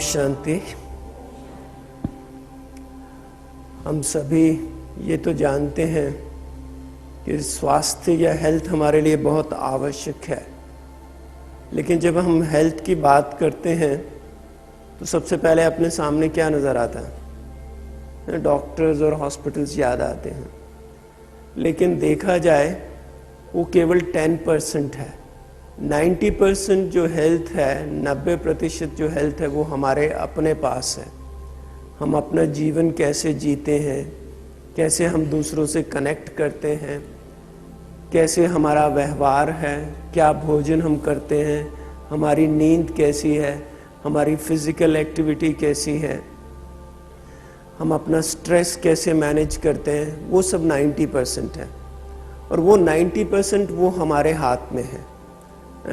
शांति। हम सभी ये तो जानते हैं कि स्वास्थ्य या हेल्थ हमारे लिए बहुत आवश्यक है, लेकिन जब हम हेल्थ की बात करते हैं तो सबसे पहले अपने सामने क्या नज़र आता है? डॉक्टर्स और हॉस्पिटल्स याद आते हैं। लेकिन देखा जाए वो केवल 10% है। 90% जो हेल्थ है, 90% जो हेल्थ है वो हमारे अपने पास है। हम अपना जीवन कैसे जीते हैं, कैसे हम दूसरों से कनेक्ट करते हैं, कैसे हमारा व्यवहार है, क्या भोजन हम करते हैं, हमारी नींद कैसी है, हमारी फिजिकल एक्टिविटी कैसी है, हम अपना स्ट्रेस कैसे मैनेज करते हैं, वो सब 90% है। और वो 90% वो हमारे हाथ में है।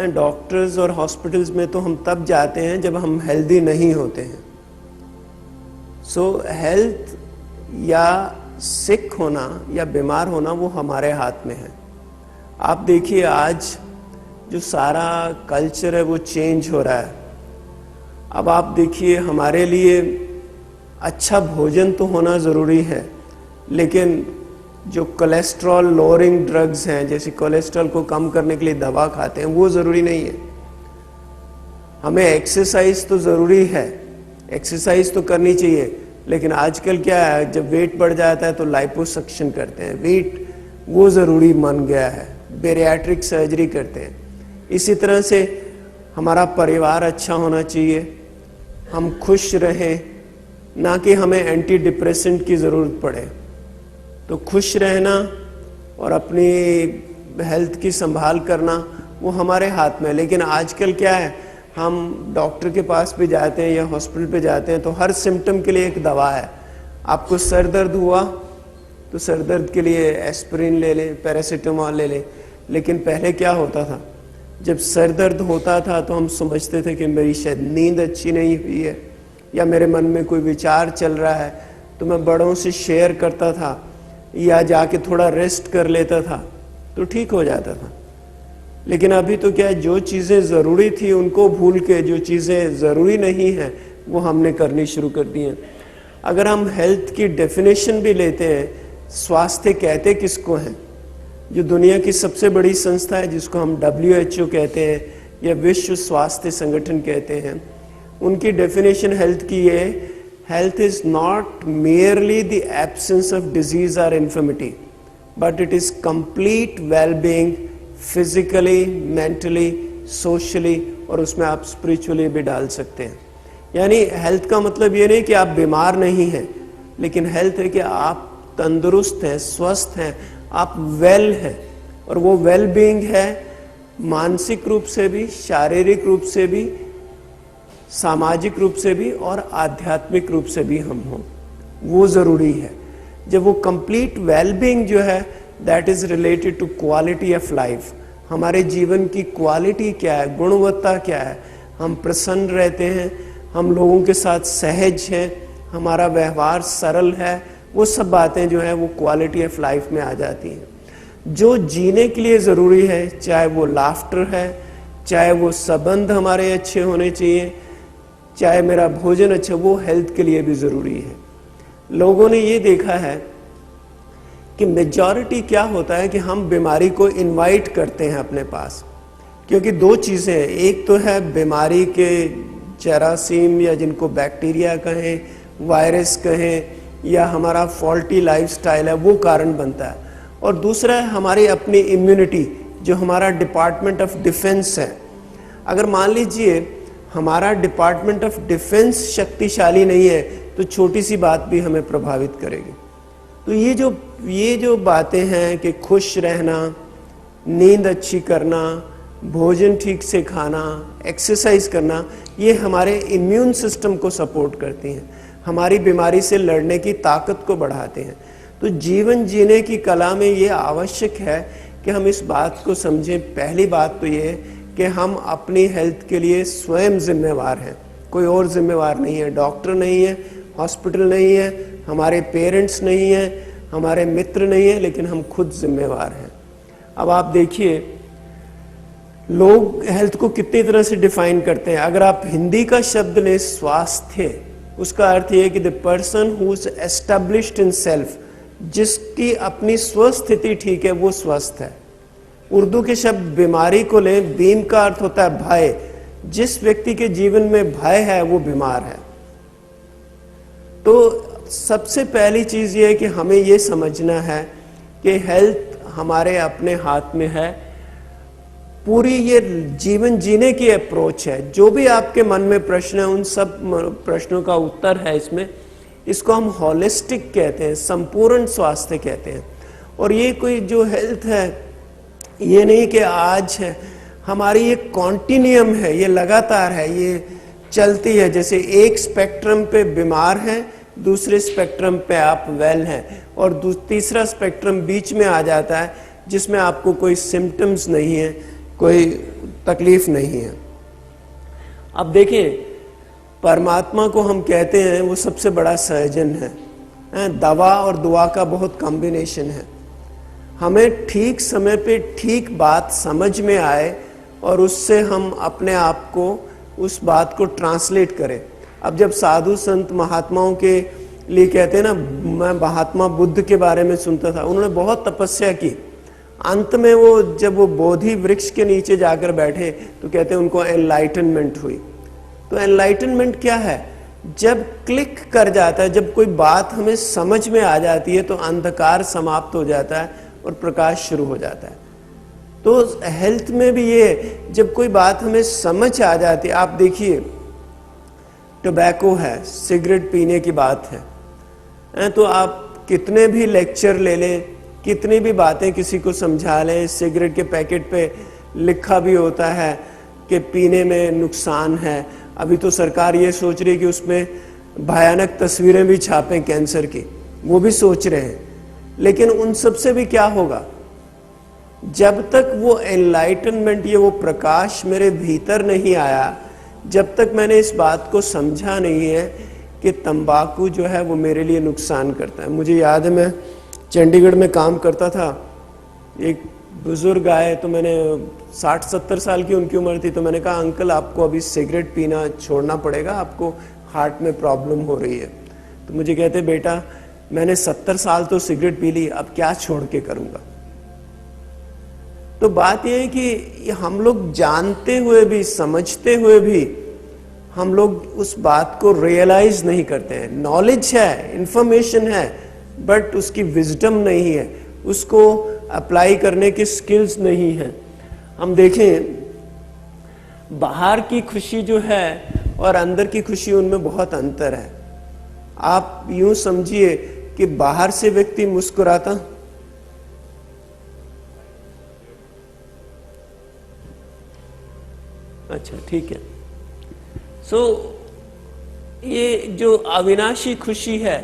डॉक्टर्स और हॉस्पिटल्स में तो हम तब जाते हैं जब हम हेल्दी नहीं होते हैं। सो हेल्थ या सिक होना या बीमार होना वो हमारे हाथ में है। आप देखिए आज जो सारा कल्चर है वो चेंज हो रहा है। अब आप देखिए हमारे लिए अच्छा भोजन तो होना ज़रूरी है, लेकिन जो कोलेस्ट्रॉल लोअरिंग ड्रग्स हैं, जैसे कोलेस्ट्रॉल को कम करने के लिए दवा खाते हैं, वो ज़रूरी नहीं है। हमें एक्सरसाइज तो ज़रूरी है, एक्सरसाइज तो करनी चाहिए, लेकिन आजकल क्या है, जब वेट बढ़ जाता है तो लाइपोसक्शन करते हैं। वेट वो ज़रूरी मान गया है, बेरियाट्रिक सर्जरी करते हैं। इसी तरह से हमारा परिवार अच्छा होना चाहिए, हम खुश रहें, ना कि हमें एंटी डिप्रेसेंट की ज़रूरत पड़े। तो खुश रहना और अपनी हेल्थ की संभाल करना वो हमारे हाथ में है। लेकिन आजकल क्या है, हम डॉक्टर के पास भी जाते हैं या हॉस्पिटल पे जाते हैं तो हर सिम्टम के लिए एक दवा है। आपको सर दर्द हुआ तो सर दर्द के लिए एस्पिरिन ले लें, पैरासीटामोल ले लें। लेकिन पहले क्या होता था, जब सर दर्द होता था तो हम समझते थे कि मेरी शायद नींद अच्छी नहीं हुई है या मेरे मन में कोई विचार चल रहा है, तो मैं बड़ों से शेयर करता था या जाके थोड़ा रेस्ट कर लेता था तो ठीक हो जाता था। लेकिन अभी तो क्या है, जो चीज़ें ज़रूरी थी उनको भूल के जो चीज़ें ज़रूरी नहीं हैं वो हमने करनी शुरू कर दी हैं। अगर हम हेल्थ की डेफिनेशन भी लेते हैं, स्वास्थ्य कहते किसको हैं? जो दुनिया की सबसे बड़ी संस्था है जिसको हम WHO कहते हैं या विश्व स्वास्थ्य संगठन कहते हैं, उनकी डेफिनेशन हेल्थ की है, health is not merely the absence of disease or infirmity, but it is complete well-being physically, mentally, socially, और उसमें आप spiritually भी डाल सकते हैं। यानी हेल्थ का मतलब ये नहीं कि आप बीमार नहीं हैं, लेकिन हेल्थ है कि आप तंदुरुस्त हैं, स्वस्थ हैं, आप वेल हैं। और वो वेल बीइंग है मानसिक रूप से भी, शारीरिक रूप से भी, सामाजिक रूप से भी और आध्यात्मिक रूप से भी हम हों, वो ज़रूरी है। जब वो कंप्लीट वेलबींग जो है, that is related to quality of life. हमारे जीवन की क्वालिटी क्या है, गुणवत्ता क्या है, हम प्रसन्न रहते हैं, हम लोगों के साथ सहज हैं, हमारा व्यवहार सरल है, वो सब बातें जो है वो क्वालिटी ऑफ लाइफ में आ जाती हैं। जो जीने के लिए ज़रूरी है, चाहे वो लाफ्टर है, चाहे वो संबंध हमारे अच्छे होने चाहिए, चाहे मेरा भोजन अच्छा, वो हेल्थ के लिए भी ज़रूरी है। लोगों ने ये देखा है कि मेजॉरिटी क्या होता है कि हम बीमारी को इनवाइट करते हैं अपने पास, क्योंकि दो चीज़ें हैं। एक तो है बीमारी के जरासीम या जिनको बैक्टीरिया कहें, वायरस कहें, या हमारा फॉल्टी लाइफस्टाइल है वो कारण बनता है। और दूसरा है हमारी अपनी इम्यूनिटी, जो हमारा डिपार्टमेंट ऑफ डिफेंस है। अगर मान लीजिए हमारा डिपार्टमेंट ऑफ डिफेंस शक्तिशाली नहीं है तो छोटी सी बात भी हमें प्रभावित करेगी। तो ये जो बातें हैं कि खुश रहना, नींद अच्छी करना, भोजन ठीक से खाना, एक्सरसाइज करना, ये हमारे इम्यून सिस्टम को सपोर्ट करती हैं, हमारी बीमारी से लड़ने की ताकत को बढ़ाते हैं। तो जीवन जीने की कला में ये आवश्यक है कि हम इस बात को समझें। पहली बात तो ये है कि हम अपनी हेल्थ के लिए स्वयं जिम्मेवार हैं, कोई और जिम्मेवार नहीं है। डॉक्टर नहीं है, हॉस्पिटल नहीं है, हमारे पेरेंट्स नहीं हैं, हमारे मित्र नहीं हैं, लेकिन हम खुद जिम्मेवार हैं। अब आप देखिए लोग हेल्थ को कितनी तरह से डिफाइन करते हैं। अगर आप हिंदी का शब्द लें स्वास्थ्य, उसका अर्थ यह है कि the person who is established in self, जिसकी अपनी स्वस्थिति ठीक है वो स्वस्थ है। उर्दू के शब्द बीमारी को लें, बीम का अर्थ होता है भय, जिस व्यक्ति के जीवन में भय है वो बीमार है। तो सबसे पहली चीज ये है कि हमें ये समझना है कि हेल्थ हमारे अपने हाथ में है। पूरी ये जीवन जीने की अप्रोच है। जो भी आपके मन में प्रश्न है उन सब प्रश्नों का उत्तर है इसमें। इसको हम होलिस्टिक कहते हैं, संपूर्ण स्वास्थ्य कहते हैं। और ये कोई जो हेल्थ है ये नहीं कि आज है, हमारी ये कॉन्टिन्यूम है, ये लगातार है, ये चलती है। जैसे एक स्पेक्ट्रम पे बीमार है, दूसरे स्पेक्ट्रम पे आप वेल हैं, और तीसरा स्पेक्ट्रम बीच में आ जाता है जिसमें आपको कोई सिम्टम्स नहीं है, कोई तकलीफ नहीं है। अब देखिए, परमात्मा को हम कहते हैं वो सबसे बड़ा सर्जन है। दवा और दुआ का बहुत कॉम्बिनेशन है। हमें ठीक समय पे ठीक बात समझ में आए और उससे हम अपने आप को उस बात को ट्रांसलेट करें। अब जब साधु संत महात्माओं के लिए कहते हैं ना, मैं महात्मा बुद्ध के बारे में सुनता था, उन्होंने बहुत तपस्या की। अंत में वो जब वो बोधि वृक्ष के नीचे जाकर बैठे तो कहते हैं उनको एनलाइटनमेंट हुई। तो एनलाइटनमेंट क्या है? जब क्लिक कर जाता है, जब कोई बात हमें समझ में आ जाती है तो अंधकार समाप्त हो जाता है और प्रकाश शुरू हो जाता है। तो हेल्थ में भी ये, जब कोई बात हमें समझ आ जाती है, आप देखिए टोबैको है, सिगरेट पीने की बात है, तो आप कितने भी लेक्चर ले लें, कितनी भी बातें किसी को समझा लें, सिगरेट के पैकेट पे लिखा भी होता है कि पीने में नुकसान है। अभी तो सरकार ये सोच रही है कि उसमें भयानक तस्वीरें भी छापें कैंसर की, वो भी सोच रहे हैं। लेकिन उन सब से भी क्या होगा? जब तक वो एनलाइटनमेंट, ये वो प्रकाश मेरे भीतर नहीं आया, जब तक मैंने इस बात को समझा नहीं है कि तंबाकू जो है वो मेरे लिए नुकसान करता है। मुझे याद है, मैं चंडीगढ़ में काम करता था, एक बुजुर्ग आए, तो मैंने 60-70 साल की उनकी उम्र थी, तो मैंने कहा अंकल आपको अभी सिगरेट पीना छोड़ना पड़ेगा, आपको हार्ट में प्रॉब्लम हो रही है। तो मुझे कहते बेटा मैंने 70 साल तो सिगरेट पी ली, अब क्या छोड़ के करूंगा। तो बात यह है कि हम लोग जानते हुए भी, समझते हुए भी, हम लोग उस बात को रियलाइज नहीं करते हैं। नॉलेज है, इंफॉर्मेशन है, बट उसकी विजडम नहीं है, उसको अप्लाई करने की स्किल्स नहीं है। हम देखें, बाहर की खुशी जो है और अंदर की खुशी, उनमें बहुत अंतर है। आप यूं समझिए कि बाहर से व्यक्ति मुस्कुराता, अच्छा ठीक है, ये जो अविनाशी खुशी है,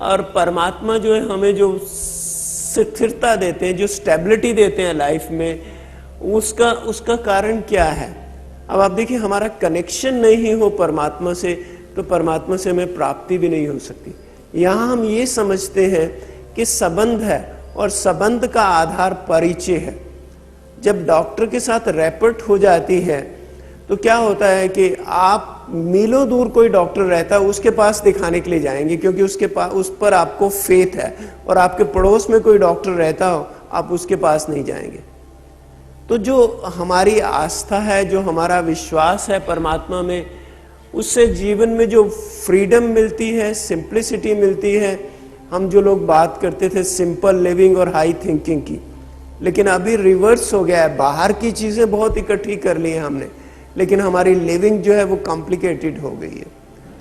और परमात्मा जो है हमें जो स्थिरता देते हैं, जो स्टेबिलिटी देते हैं लाइफ में, उसका कारण क्या है? अब आप देखिए, हमारा कनेक्शन नहीं हो परमात्मा से तो परमात्मा से हमें प्राप्ति भी नहीं हो सकती। यहाँ हम ये समझते हैं कि संबंध है, और संबंध का आधार परिचय है। जब डॉक्टर के साथ रैपट हो जाती है तो क्या होता है कि आप मीलों दूर कोई डॉक्टर रहता है, उसके पास दिखाने के लिए जाएंगे, क्योंकि उसके पास, उस पर आपको फेथ है। और आपके पड़ोस में कोई डॉक्टर रहता हो, आप उसके पास नहीं जाएंगे। तो जो हमारी आस्था है, जो हमारा विश्वास है परमात्मा में, उससे जीवन में जो फ्रीडम मिलती है, सिंप्लिसिटी मिलती है। हम जो लोग बात करते थे सिंपल लिविंग और हाई थिंकिंग की, लेकिन अभी रिवर्स हो गया है। बाहर की चीजें बहुत इकट्ठी कर ली है हमने, लेकिन हमारी लिविंग जो है वो कॉम्प्लिकेटेड हो गई है,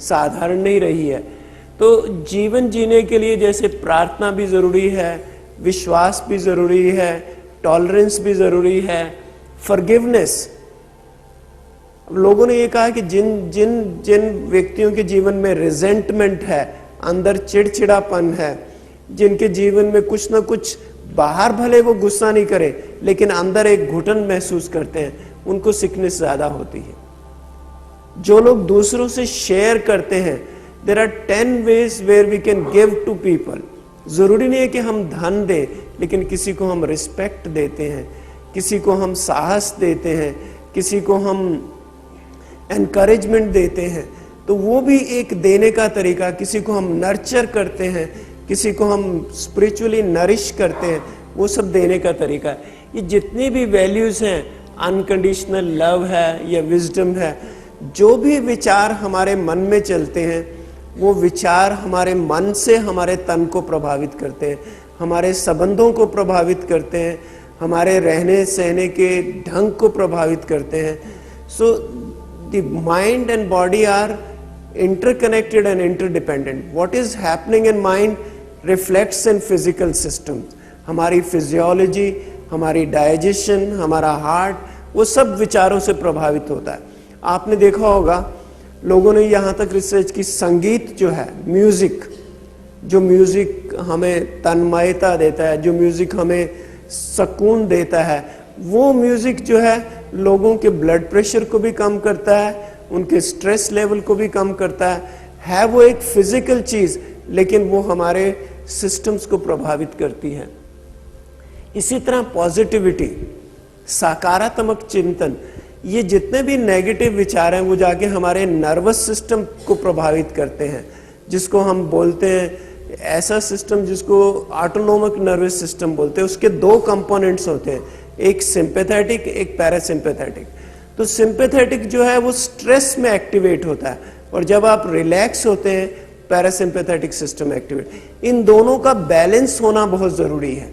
साधारण नहीं रही है। तो जीवन जीने के लिए जैसे प्रार्थना भी जरूरी है, विश्वास भी जरूरी है, टॉलरेंस भी जरूरी है, फॉरगिवनेस। लोगों ने ये कहा कि जिन व्यक्तियों के जीवन में रिजेंटमेंट है, अंदर चिड़चिड़ापन है, जिनके जीवन में कुछ ना कुछ, बाहर भले वो गुस्सा नहीं करे लेकिन अंदर एक घुटन महसूस करते हैं, उनको सिकनेस ज्यादा होती है। जो लोग दूसरों से शेयर करते हैं, there are 10 ways where we can give to people। जरूरी नहीं है कि हम धन दें, लेकिन किसी को हम रिस्पेक्ट देते हैं, किसी को हम साहस देते हैं, किसी को हम एनकरेजमेंट देते हैं, तो वो भी एक देने का तरीका। किसी को हम नर्चर करते हैं, किसी को हम स्पिरिचुअली नरिश करते हैं, वो सब देने का तरीका है। ये जितनी भी वैल्यूज हैं, अनकंडीशनल लव है या विजडम है, जो भी विचार हमारे मन में चलते हैं, वो विचार हमारे मन से हमारे तन को प्रभावित करते हैं, हमारे संबंधों को प्रभावित करते हैं, हमारे रहने सहने के ढंग को प्रभावित करते हैं। So the mind and body are interconnected and interdependent. What is happening in mind reflects in physical systems. हमारी फिजियोलॉजी, हमारी डाइजेशन, हमारा हार्ट, वो सब विचारों से प्रभावित होता है। आपने देखा होगा, लोगों ने यहाँ तक रिसर्च की, संगीत जो है, म्यूजिक, जो म्यूजिक हमें तन्मयता देता है, जो म्यूजिक हमें सुकून देता है, वो म्यूजिक जो है लोगों के ब्लड प्रेशर को भी कम करता है, उनके स्ट्रेस लेवल को भी कम करता है वो एक फिजिकल चीज, लेकिन वो हमारे सिस्टम्स को प्रभावित करती है। इसी तरह पॉजिटिविटी, सकारात्मक चिंतन, ये जितने भी नेगेटिव विचार हैं वो जाके हमारे नर्वस सिस्टम को प्रभावित करते हैं, जिसको हम बोलते हैं, ऐसा सिस्टम जिसको ऑटोनोमिक नर्वस सिस्टम बोलते हैं। उसके दो कंपोनेंट्स होते हैं, एक सिंपैथेटिक, एक पैरासिम्पैथेटिक। तो सिंपैथेटिक जो है वो स्ट्रेस में एक्टिवेट होता है, और जब आप रिलैक्स होते हैं पैरासिम्पैथेटिक सिस्टम एक्टिवेट। इन दोनों का बैलेंस होना बहुत जरूरी है।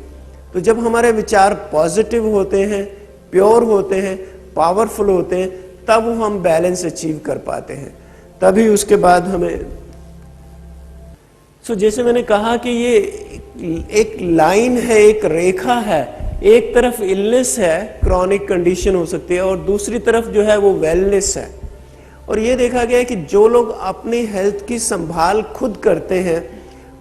तो जब हमारे विचार पॉजिटिव होते हैं, प्योर होते हैं, पावरफुल होते हैं, तब हम बैलेंस अचीव कर पाते हैं। तभी उसके बाद हमें जैसे मैंने कहा कि ये एक लाइन है, एक रेखा है। एक तरफ इलनेस है, क्रॉनिक कंडीशन हो सकती है, और दूसरी तरफ जो है वो वेलनेस है। और ये देखा गया है कि जो लोग अपनी हेल्थ की संभाल खुद करते हैं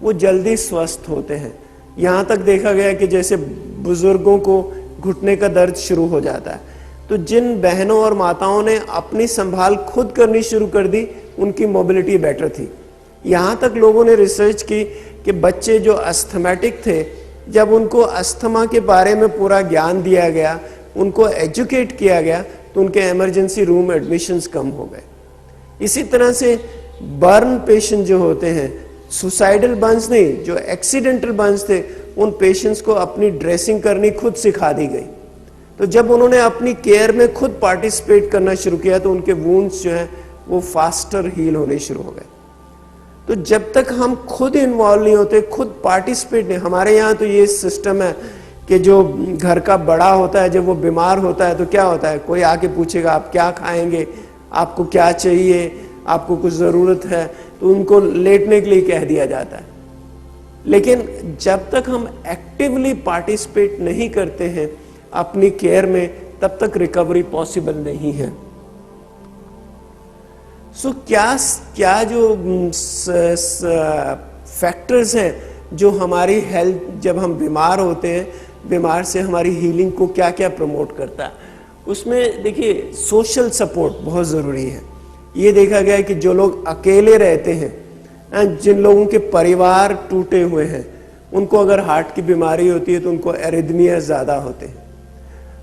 वो जल्दी स्वस्थ होते हैं। यहाँ तक देखा गया कि जैसे बुजुर्गों को घुटने का दर्द शुरू हो जाता है, तो जिन बहनों और माताओं ने अपनी संभाल खुद करनी शुरू कर दी, उनकी मोबिलिटी बेटर थी। यहाँ तक लोगों ने रिसर्च की कि बच्चे जो अस्थमेटिक थे, जब उनको अस्थमा के बारे में पूरा ज्ञान दिया गया, उनको एजुकेट किया गया, तो उनके इमरजेंसी रूम एडमिशन्स कम हो गए। इसी तरह से बर्न पेशेंट जो होते हैं, सुसाइडल बर्न्स नहीं, जो एक्सीडेंटल बर्न्स थे, उन पेशेंट्स को अपनी ड्रेसिंग करनी खुद सिखा दी गई। तो जब उन्होंने अपनी केयर में खुद पार्टिसिपेट करना शुरू किया, तो उनके वुंड्स जो हैं वो फास्टर हील होने शुरू हो गए। तो जब तक हम खुद इन्वॉल्व नहीं होते, खुद पार्टिसिपेट नहीं, हमारे यहाँ तो ये सिस्टम है कि जो घर का बड़ा होता है, जब वो बीमार होता है तो क्या होता है, कोई आके पूछेगा आप क्या खाएंगे, आपको क्या चाहिए, आपको कुछ ज़रूरत है, तो उनको लेटने के लिए कह दिया जाता है। लेकिन जब तक हम एक्टिवली पार्टिसिपेट नहीं करते हैं अपनी केयर में, तब तक रिकवरी पॉसिबल नहीं है। क्या जो फैक्टर्स हैं जो हमारी हेल्थ, जब हम बीमार होते हैं, बीमार से हमारी हीलिंग को क्या क्या प्रमोट करता है, उसमें देखिए सोशल सपोर्ट बहुत ज़रूरी है। ये देखा गया है कि जो लोग अकेले रहते हैं, जिन लोगों के परिवार टूटे हुए हैं, उनको अगर हार्ट की बीमारी होती है तो उनको एरिथमिया ज़्यादा होते हैं।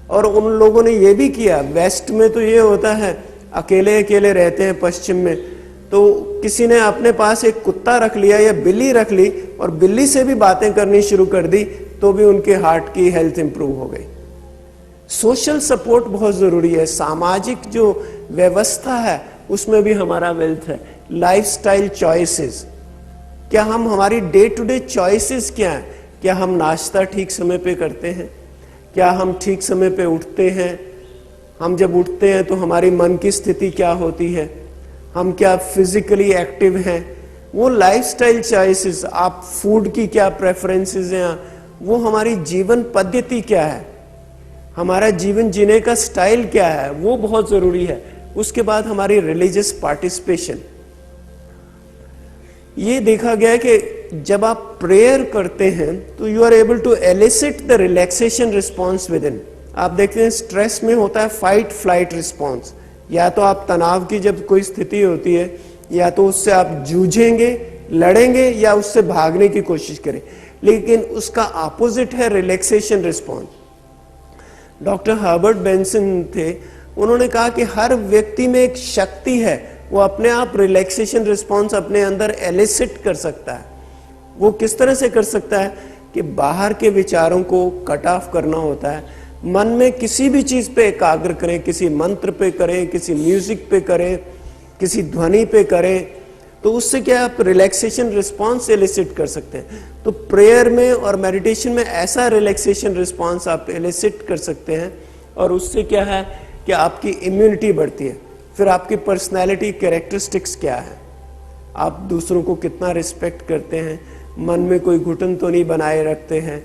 और उन लोगों ने ये भी किया, वेस्ट में तो ये होता है, अकेले अकेले रहते हैं पश्चिम में, तो किसी ने अपने पास एक कुत्ता रख लिया या बिल्ली रख ली और बिल्ली से भी बातें करनी शुरू कर दी, तो भी उनके हार्ट की हेल्थ इंप्रूव हो गई। सोशल सपोर्ट बहुत जरूरी है। सामाजिक जो व्यवस्था है उसमें भी हमारा वेल्थ है। लाइफस्टाइल चॉइसेस, क्या हम, हमारी डे टू डे चॉइसेस क्या है? क्या हम नाश्ता ठीक समय पे करते हैं? क्या हम ठीक समय पे उठते हैं? हम जब उठते हैं तो हमारी मन की स्थिति क्या होती है? हम क्या फिजिकली एक्टिव हैं? वो लाइफस्टाइल चॉइसेस, आप फूड की क्या प्रेफरेंसेस हैं, वो हमारी जीवन पद्धति क्या है, हमारा जीवन जीने का स्टाइल क्या है, वो बहुत जरूरी है। उसके बाद हमारी रिलीजियस पार्टिसिपेशन। ये देखा गया है कि जब आप प्रेयर करते हैं तो you are able to elicit the relaxation response within. आप देखते हैं स्ट्रेस में होता है फाइट फ्लाइट रिस्पॉन्स, या तो आप तनाव की जब कोई स्थिति होती है, या तो उससे आप जूझेंगे, लड़ेंगे, या उससे भागने की कोशिश करें, लेकिन उसका ऑपोजिट है relaxation response. Doctor Herbert Benson थे, उन्होंने कहा कि हर व्यक्ति में एक शक्ति है, वो अपने आप रिलैक्सेशन रिस्पॉन्स अपने अंदर एलिसिट कर सकता है। वो किस तरह से कर सकता है कि बाहर के विचारों को कट ऑफ करना होता है, मन में किसी भी चीज पे एकाग्र करें, किसी मंत्र पे करें, किसी म्यूजिक पे करें, किसी ध्वनि पे करें, तो उससे क्या आप रिलैक्सेशन रिस्पॉन्स एलिसिट कर सकते हैं। तो प्रेयर में और मेडिटेशन में ऐसा रिलैक्सेशन रिस्पॉन्स आप एलिसिट कर सकते हैं, और उससे क्या है कि आपकी इम्यूनिटी बढ़ती है। फिर आपकी पर्सनैलिटी कैरेक्टरिस्टिक्स क्या है, आप दूसरों को कितना रिस्पेक्ट करते हैं, मन में कोई घुटन तो नहीं बनाए रखते हैं।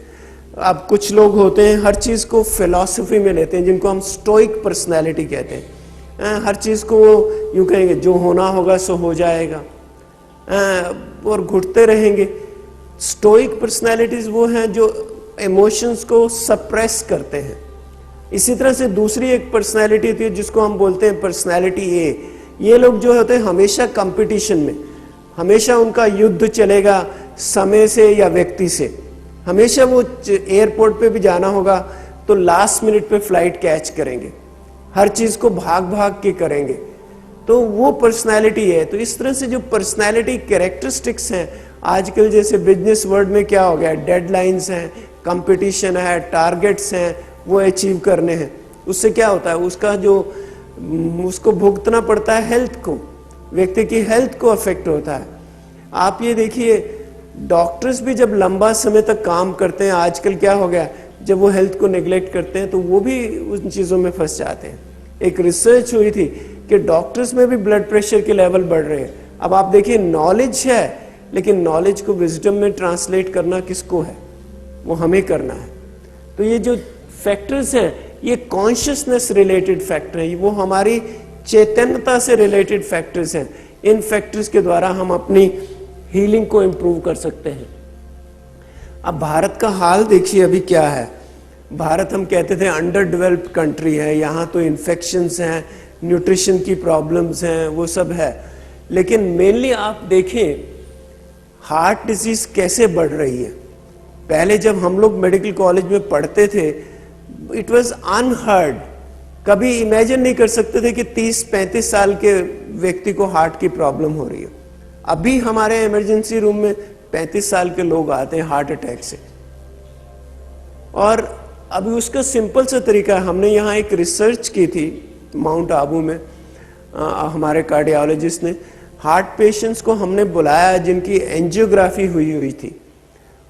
अब कुछ लोग होते हैं हर चीज़ को फिलॉसफी में लेते हैं, जिनको हम स्टोइक पर्सनैलिटी कहते हैं। हर चीज़ को यूँ कहेंगे जो होना होगा सो हो जाएगा, और घुटते रहेंगे। स्टोइक पर्सनैलिटीज वो हैं जो इमोशंस को सप्रेस करते हैं। इसी तरह से दूसरी एक पर्सनैलिटी होती है जिसको हम बोलते हैं पर्सनैलिटी ए। ये लोग जो होते हैं हमेशा कंपटीशन में, हमेशा उनका युद्ध चलेगा समय से या व्यक्ति से। हमेशा वो एयरपोर्ट पे भी जाना होगा तो लास्ट मिनट पे फ्लाइट कैच करेंगे, हर चीज को भाग भाग के करेंगे, तो वो पर्सनैलिटी है। तो इस तरह से जो पर्सनैलिटी कैरेक्टरिस्टिक्स हैं, आजकल जैसे बिजनेस वर्ल्ड में क्या हो गया, डेडलाइंस हैं, कंपटीशन है, टारगेट्स हैं, वो अचीव करने हैं। उससे क्या होता है, उसको भुगतना पड़ता है हेल्थ को, व्यक्ति की हेल्थ को अफेक्ट होता है। आप ये देखिए डॉक्टर्स भी जब लंबा समय तक काम करते हैं, आजकल क्या हो गया, जब वो हेल्थ को नेग्लेक्ट करते हैं तो वो भी उन चीज़ों में फंस जाते हैं। एक रिसर्च हुई थी कि डॉक्टर्स में भी ब्लड प्रेशर के लेवल बढ़ रहे हैं। अब आप देखिए नॉलेज है, लेकिन नॉलेज को विजडम में ट्रांसलेट करना किसको है, वो हमें करना है। तो ये जो फैक्टर्स हैं ये कॉन्शियसनेस रिलेटेड फैक्टर हैं, वो हमारी चैतन्यता से रिलेटेड फैक्टर्स हैं। इन फैक्टर्स के द्वारा हम अपनी हीलिंग को इम्प्रूव कर सकते हैं। अब भारत का हाल देखिए अभी क्या है। भारत हम कहते थे अंडर डेवलप्ड कंट्री है, यहाँ तो इन्फेक्शंस हैं, न्यूट्रिशन की प्रॉब्लम्स हैं, वो सब है। लेकिन मेनली आप देखें हार्ट डिजीज कैसे बढ़ रही है। पहले जब हम लोग मेडिकल कॉलेज में पढ़ते थे इट वाज अनहर्ड, कभी इमेजिन नहीं कर सकते थे कि 30-35 साल के व्यक्ति को हार्ट की प्रॉब्लम हो रही है। अभी हमारे इमरजेंसी रूम में 35 साल के लोग आते हैं हार्ट अटैक से। और अभी उसका सिंपल सा तरीका है, हमने यहाँ एक रिसर्च की थी माउंट आबू में, हमारे कार्डियोलॉजिस्ट ने हार्ट पेशेंट्स को हमने बुलाया जिनकी एंजियोग्राफी हुई थी।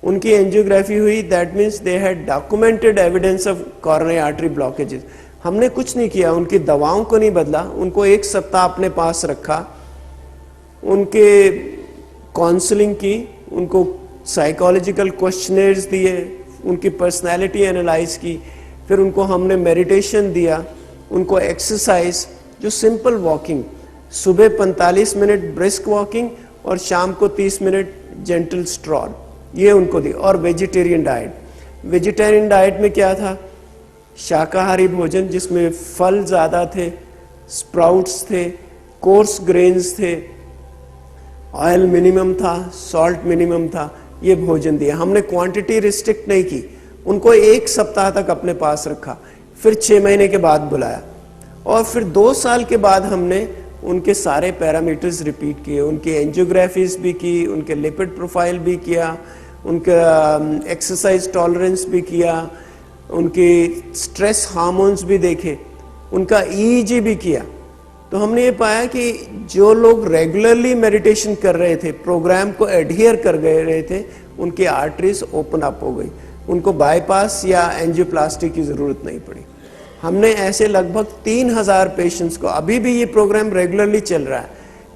उनकी एंजियोग्राफी हुई, that means they had documented evidence of coronary artery blockages. हमने कुछ नहीं किया, उनकी दवाओं को नहीं बदला, उनको 1 सप्ताह अपने पास रखा, उनके काउंसलिंग की, उनको साइकोलॉजिकल क्वेश्चनर्स दिए, उनकी पर्सनालिटी एनालाइज की, फिर उनको हमने मेडिटेशन दिया, उनको एक्सरसाइज, जो सिंपल वॉकिंग, सुबह 45 मिनट ब्रिस्क वॉकिंग और शाम को 30 मिनट जेंटल स्ट्रॉल, ये उनको दी। और वेजिटेरियन डाइट, वेजिटेरियन डाइट में क्या था, शाकाहारी भोजन जिसमें फल ज़्यादा थे, स्प्राउट्स थे, कोर्स ग्रेन्स थे, ऑयल मिनिमम था, सॉल्ट मिनिमम था, ये भोजन दिया। हमने क्वांटिटी रिस्ट्रिक्ट नहीं की, उनको 1 सप्ताह तक अपने पास रखा, फिर 6 महीने के बाद बुलाया, और फिर 2 साल के बाद हमने उनके सारे पैरामीटर्स रिपीट किए, उनकी एंजियोग्राफीज भी की, उनके लिपिड प्रोफाइल भी किया, उनका एक्सरसाइज टॉलरेंस भी किया, उनके स्ट्रेस हार्मोन्स भी देखे, उनका ईईजी भी किया। तो हमने ये पाया कि जो लोग रेगुलरली मेडिटेशन कर रहे थे, प्रोग्राम को एडहियर कर गए रहे थे, उनकी आर्टरीज ओपन अप हो गई, उनको बाईपास या एंजियोप्लास्टी की ज़रूरत नहीं पड़ी। हमने ऐसे लगभग 3000 पेशेंट्स को, अभी भी ये प्रोग्राम रेगुलरली चल रहा है।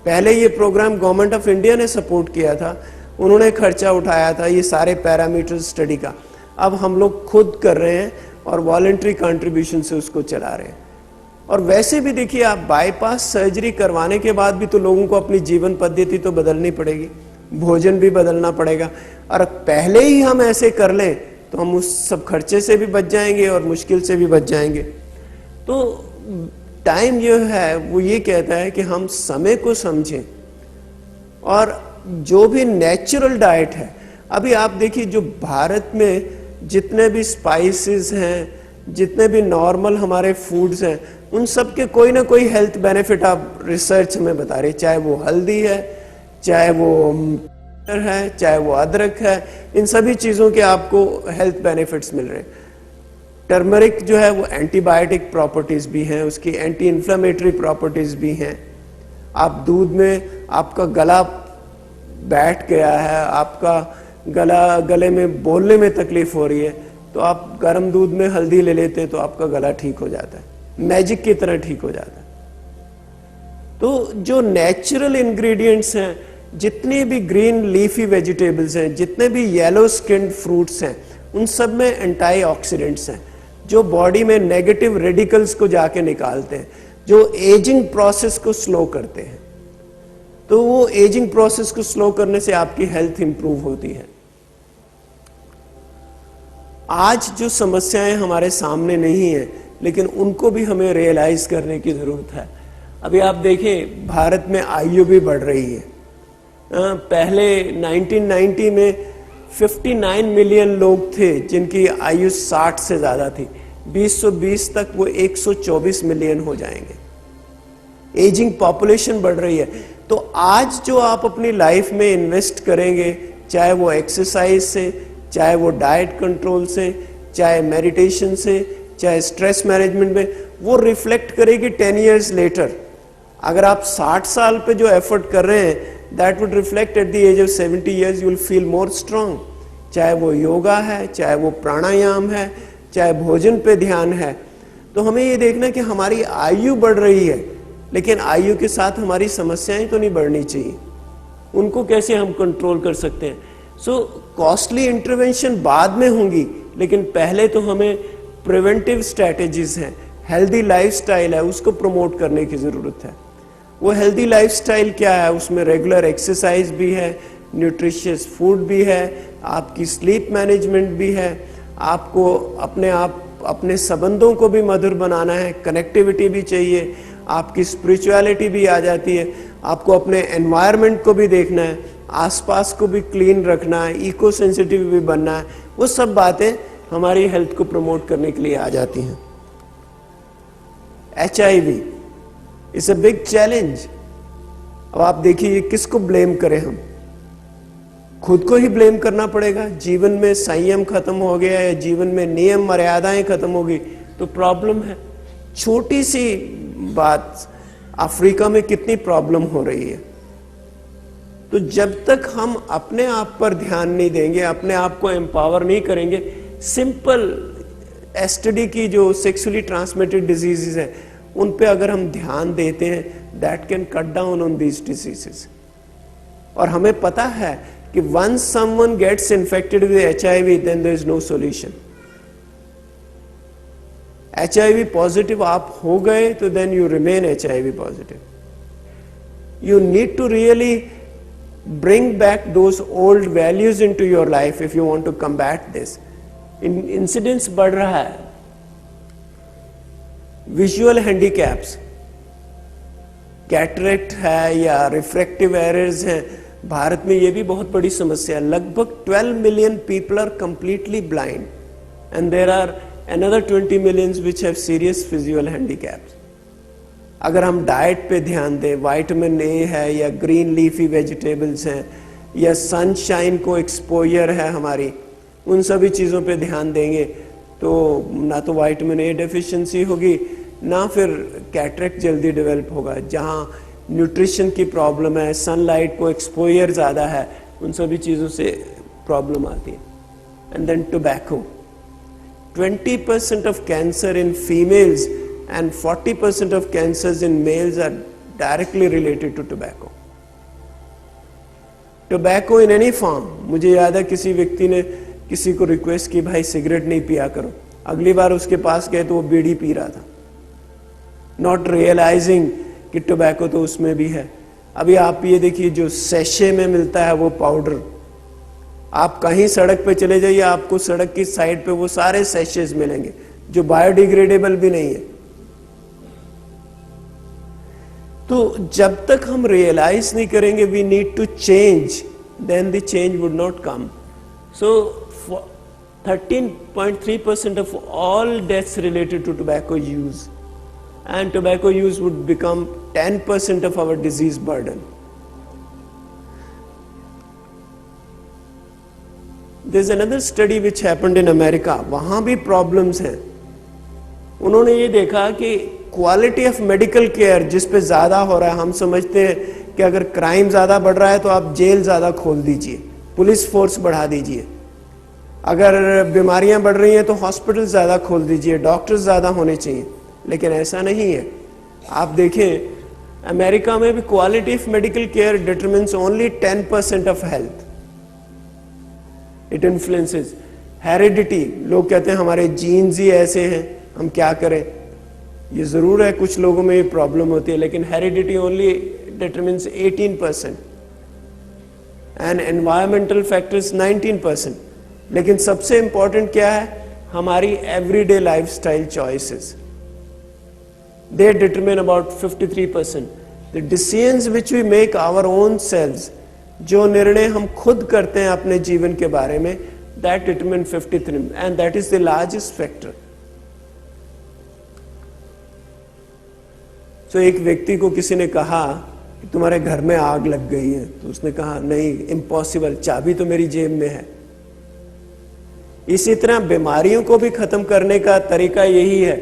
पहले ये प्रोग्राम गवर्नमेंट ऑफ इंडिया ने सपोर्ट किया था, उन्होंने खर्चा उठाया था ये सारे पैरामीटर स्टडी का। अब हम लोग खुद कर रहे हैं और वॉलंटरी कंट्रीब्यूशन से उसको चला रहे हैं। और वैसे भी देखिए आप बाईपास सर्जरी करवाने के बाद भी तो लोगों को अपनी जीवन पद्धति तो बदलनी पड़ेगी, भोजन भी बदलना पड़ेगा। और पहले ही हम ऐसे कर लें तो हम उस सब खर्चे से भी बच जाएंगे और मुश्किल से भी बच जाएंगे। तो टाइम जो है वो ये कहता है कि हम समय को समझें, और जो भी नेचुरल डाइट है, अभी आप देखिए जो भारत में जितने भी स्पाइसेस हैं, जितने भी नॉर्मल हमारे फूड्स हैं उन सब के कोई ना कोई हेल्थ बेनिफिट आप रिसर्च में बता रहे, चाहे वो हल्दी है, चाहे वो है, चाहे वो अदरक है, इन सभी चीजों के आपको हेल्थ बेनिफिट्स मिल रहे हैं। टर्मरिक जो है वो एंटीबायोटिक प्रॉपर्टीज भी हैं, उसकी एंटी इन्फ्लेमेटरी प्रॉपर्टीज भी हैं। आप दूध में आपका गला बैठ गया है, आपका गले में बोलने में तकलीफ हो रही है, तो आप गर्म दूध में हल्दी ले लेते हैं तो आपका गला ठीक हो जाता है, मैजिक की तरह ठीक हो जाता है। तो जो नेचुरल इंग्रेडिएंट्स हैं, जितने भी ग्रीन लीफी वेजिटेबल्स हैं, जितने भी येलो स्किन्ड फ्रूट्स हैं, उन सब में एंटीऑक्सीडेंट्स हैं जो बॉडी में नेगेटिव रेडिकल्स को जाके निकालते हैं, जो एजिंग प्रोसेस को स्लो करते हैं। तो वो एजिंग प्रोसेस को स्लो करने से आपकी हेल्थ इंप्रूव होती है। आज जो समस्याएं हमारे सामने नहीं है, लेकिन उनको भी हमें रियलाइज करने की जरूरत है। अभी आप देखें, भारत में आयु भी बढ़ रही है। पहले 1990 में 59 मिलियन लोग थे जिनकी आयु 60 से ज्यादा थी। 2020 तक वो 124 मिलियन हो जाएंगे। एजिंग पॉपुलेशन बढ़ रही है। तो आज जो आप अपनी लाइफ में इन्वेस्ट करेंगे, चाहे वो एक्सरसाइज से, चाहे वो डाइट कंट्रोल से, चाहे मेडिटेशन से, चाहे स्ट्रेस मैनेजमेंट में, वो रिफ्लेक्ट करेगी 10 इयर्स लेटर। अगर आप 60 साल पे जो एफर्ट कर रहे हैं, that would reflect at the age of 70 years, you will feel more strong. चाहे वो योगा है, चाहे वो प्राणायाम है, चाहे भोजन पे ध्यान है। तो हमें ये देखना कि हमारी आयु बढ़ रही है, लेकिन आयु के साथ हमारी समस्याएं तो नहीं बढ़नी चाहिए। उनको कैसे हम कंट्रोल कर सकते हैं? सो कॉस्टली इंटरवेंशन बाद में होंगी, लेकिन पहले तो हमें प्रिवेंटिव स्ट्रैटेजीज हैं, हेल्दी लाइफस्टाइल है, उसको प्रमोट करने की जरूरत है। वो हेल्दी लाइफस्टाइल क्या है? उसमें रेगुलर एक्सरसाइज भी है, न्यूट्रिशियस फूड भी है, आपकी स्लीप मैनेजमेंट भी है, आपको अपने संबंधों को भी मधुर बनाना है, कनेक्टिविटी भी चाहिए, आपकी स्पिरिचुअलिटी भी आ जाती है, आपको अपने एनवायरनमेंट को भी देखना है, आसपास को भी क्लीन रखना है, इको सेंसिटिव भी बनना है। वो सब बातें हमारी हेल्थ को प्रमोट करने के लिए आ जाती हैं। HIV is a big challenge. अब आप देखिए, किसको ब्लेम करें हम? खुद को ही ब्लेम करना पड़ेगा। जीवन में संयम खत्म हो गया है, जीवन में नियम मर्यादाएं खत्म हो गई तो प्रॉब्लम है। छोटी सी बात, अफ्रीका में कितनी प्रॉब्लम हो रही है। तो जब तक हम अपने आप पर ध्यान नहीं देंगे, अपने आप को एम्पावर नहीं करेंगे, सिंपल एसटीडी की जो सेक्सुअली ट्रांसमिटेड डिजीजेस है, उन पे अगर हम ध्यान देते हैं, that can cut down on these diseases. और हमें पता है कि once someone gets infected with HIV, then there is no solution. HIV positive आप हो गए तो then you remain HIV positive. You need to really bring back those old values into your life if you want to combat this. Incidence बढ़ रहा है। Visual handicaps, cataract है या refractive errors हैं, भारत में ये भी बहुत बड़ी समस्या है। लगभग 12 million people are completely blind and there are another 20 millions which have serious visual handicaps. अगर हम डाइट पे ध्यान दें, विटामिन ए है या ग्रीन लीफी वेजिटेबल्स हैं या सनशाइन को एक्सपोजर है हमारी, उन सभी चीज़ों पे ध्यान देंगे तो ना तो विटामिन ए डेफिशिएंसी होगी, ना फिर कैटरेक्ट जल्दी डेवलप होगा। जहाँ न्यूट्रिशन की प्रॉब्लम है, सनलाइट को एक्सपोजर ज़्यादा है, उन सभी चीज़ों से प्रॉब्लम आती है। And then tobacco, 20% of cancer in females and 40% of cancers in males are directly related to tobacco. Tobacco in any form. मुझे याद है किसी व्यक्ति ने किसी को रिक्वेस्ट की, भाई सिगरेट नहीं पिया करो। अगली बार उसके पास गए तो वो बीड़ी पी रहा था, नॉट रियलाइजिंग कि टोबैको तो उसमें भी है। अभी आप ये देखिए, जो सैशे में मिलता है वो पाउडर, आप कहीं सड़क पे चले जाइए, आपको सड़क की साइड पे वो सारे सैशेज मिलेंगे जो बायोडिग्रेडेबल भी नहीं है। तो जब तक हम रियलाइज नहीं करेंगे we need to change, then the change would not come. So 13.3% of all deaths related to tobacco use, and tobacco use would become 10% of our disease burden. There's another study which happened in America. वहां भी problems हैं. उन्होंने ये देखा कि quality of medical care जिस पे ज्यादा हो रहा है, हम समझते हैं कि अगर क्राइम ज्यादा बढ़ रहा है तो आप जेल ज्यादा खोल दीजिए, पुलिस फोर्स बढ़ा दीजिए. अगर बीमारियां बढ़ रही हैं तो हॉस्पिटल ज्यादा खोल दीजिए, डॉक्टर्स ज्यादा होने चाहिए. लेकिन ऐसा नहीं है. आप देखें अमेरिका में भी quality of medical care determines only 10% of health. It influences heredity. लोग कहते हैं हमारे जीन्स ही ऐसे हैं, हम क्या करें. ये जरूर है कुछ लोगों में ये प्रॉब्लम होती है, लेकिन heredity only determines 18% and environmental factors 19%. लेकिन सबसे इंपॉर्टेंट क्या है, हमारी everyday lifestyle choices. They determine about 53%. The decisions which we make our own selves, जो निर्णय हम खुद करते हैं अपने जीवन के बारे में, that determine 53, and that is the largest factor. So एक व्यक्ति को किसी ने कहा कि तुम्हारे घर में आग लग गई है, तो उसने कहा नहीं, इम्पॉसिबल, चाबी तो मेरी जेब में है. इसी तरह बीमारियों को भी खत्म करने का तरीका यही है.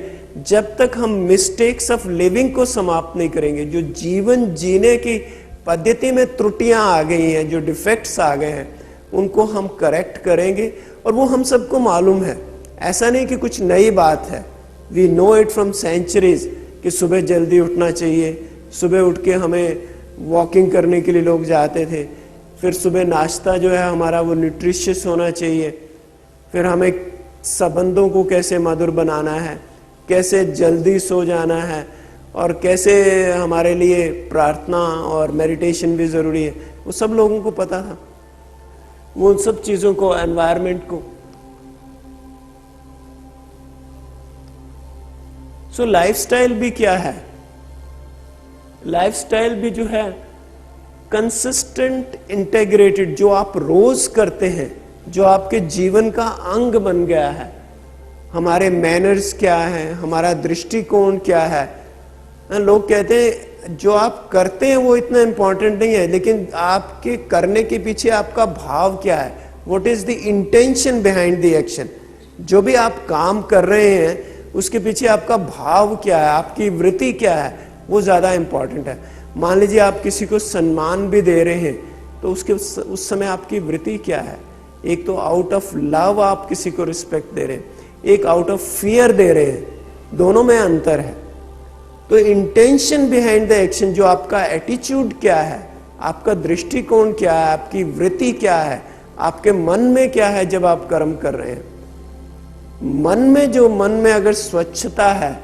जब तक हम मिस्टेक्स ऑफ लिविंग को समाप्त नहीं करेंगे, जो जीवन जीने की पद्धति में त्रुटियां आ गई हैं, जो डिफेक्ट्स आ गए हैं, उनको हम करेक्ट करेंगे. और वो हम सबको मालूम है, ऐसा नहीं कि कुछ नई बात है. We know it from centuries कि सुबह जल्दी उठना चाहिए. सुबह उठ के हमें वॉकिंग करने के लिए लोग जाते थे. फिर सुबह नाश्ता जो है हमारा वो न्यूट्रिशियस होना चाहिए. फिर हमें संबंधों को कैसे मधुर बनाना है, कैसे जल्दी सो जाना है, और कैसे हमारे लिए प्रार्थना और मेडिटेशन भी जरूरी है, वो सब लोगों को पता था. वो उन सब चीजों को, एनवायरनमेंट को. सो लाइफस्टाइल भी क्या है, लाइफस्टाइल भी जो है कंसिस्टेंट इंटेग्रेटेड, जो आप रोज करते हैं, जो आपके जीवन का अंग बन गया है. हमारे मैनर्स क्या है, हमारा दृष्टिकोण क्या है. लोग कहते हैं जो आप करते हैं वो इतना इंपॉर्टेंट नहीं है, लेकिन आपके करने के पीछे आपका भाव क्या है. What is the intention behind the action. जो भी आप काम कर रहे हैं उसके पीछे आपका भाव क्या है, आपकी वृत्ति क्या है, वो ज्यादा इंपॉर्टेंट है. मान लीजिए आप किसी को सम्मान भी दे रहे हैं, तो उसके उस समय आपकी वृत्ति क्या है. एक तो आउट ऑफ लव आप किसी को रिस्पेक्ट दे रहे हैं, एक आउट ऑफ फियर दे रहे हैं. दोनों में अंतर है. तो इंटेंशन बिहाइंड द एक्शन, जो आपका एटीट्यूड क्या है, आपका दृष्टिकोण क्या है, आपकी वृत्ति क्या है, आपके मन में क्या है जब आप कर्म कर रहे हैं. मन में अगर स्वच्छता है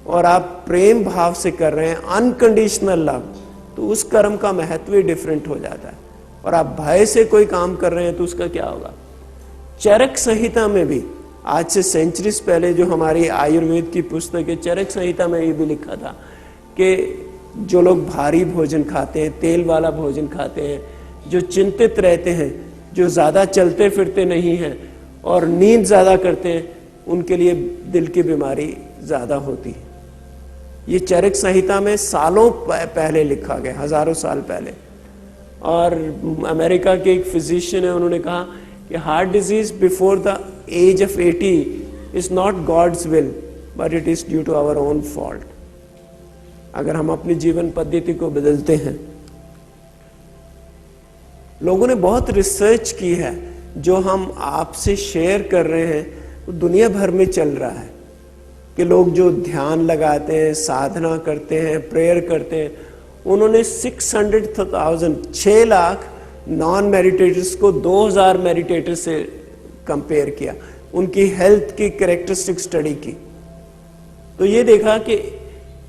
और आप प्रेम भाव से कर रहे हैं, अनकंडीशनल लव, तो उस कर्म का महत्व ही डिफरेंट हो जाता है. और आप भय से कोई काम कर रहे हैं तो उसका क्या होगा. चरक संहिता में भी, आज से सेंचुरीज पहले जो हमारी आयुर्वेद की पुस्तक है, चरक संहिता में ये भी लिखा था कि जो लोग भारी भोजन खाते हैं, तेल वाला भोजन खाते हैं, जो चिंतित रहते हैं, जो ज्यादा चलते फिरते नहीं हैं और नींद ज्यादा करते हैं, उनके लिए दिल की बीमारी ज्यादा होती है. ये चरक संहिता में सालों पहले लिखा गया, हजारों साल पहले. और अमेरिका के एक फिजिशियन है, उन्होंने कहा कि heart disease before the age of 80 is not God's will but it is due to our own fault. अगर हम अपनी जीवन पद्धति को बदलते हैं. लोगों ने बहुत रिसर्च की है, जो हम आपसे शेयर कर रहे हैं वो दुनिया भर में चल रहा है कि लोग जो ध्यान लगाते हैं, साधना करते हैं, प्रेयर करते हैं, उन्होंने 6 लाख नॉन मेडिटेटर्स को 2000 मेडिटेटर से कंपेयर किया, उनकी हेल्थ की कैरेक्टरिस्टिक स्टडी की. तो ये देखा कि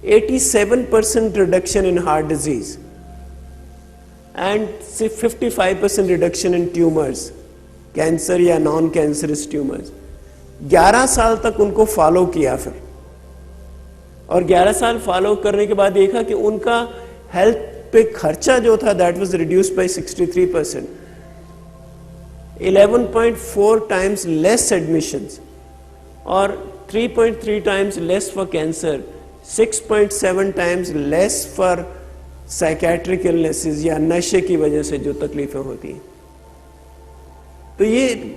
87% reduction in heart disease and 55% reduction in tumours, cancer या नॉन कैंसरस ट्यूमर्स. 11 साल तक उनको फॉलो किया फिर, और 11 साल फॉलो करने के बाद देखा कि उनका हेल्थ पे खर्चा जो था that was reduced by 63%. 11.4 times less admissions, और 3.3 times less for cancer, 6.7 times less for psychiatric illnesses या नशे की वजह से जो तकलीफें होती हैं। तो ये